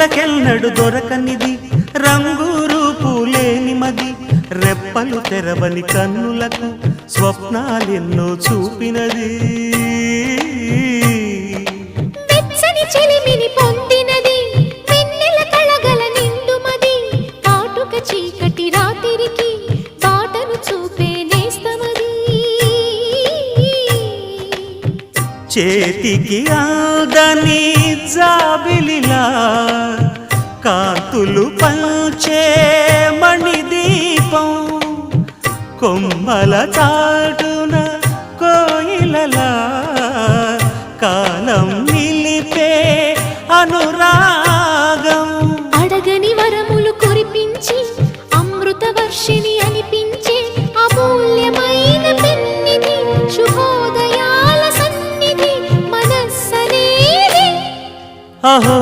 కనులకెన్నడు దొరకనిది రంగు రూపు లేని మది రెప్పలు తెరవని కన్నులకు స్వప్నాలెన్నో చూపినది వెచ్చని చెలిమిని పొందినది వెన్నెల కళగల నిండుమది కాటుక చీకటి రాత్రికి బాటను చూపే నేస్తమది చేతికి ఆదని జాబిలిలా కాంతులు పంచే మణిదీపం కొమ్మల చాటున కోయిలలా కాలం నిలిపే అనురాగం అడగని వరములు కురిపించి అమృత వర్షిణి అనిపించే అమూల్యమైన పెన్నిధి శుభోదయాల సన్నిధి మనస్సనేది అహో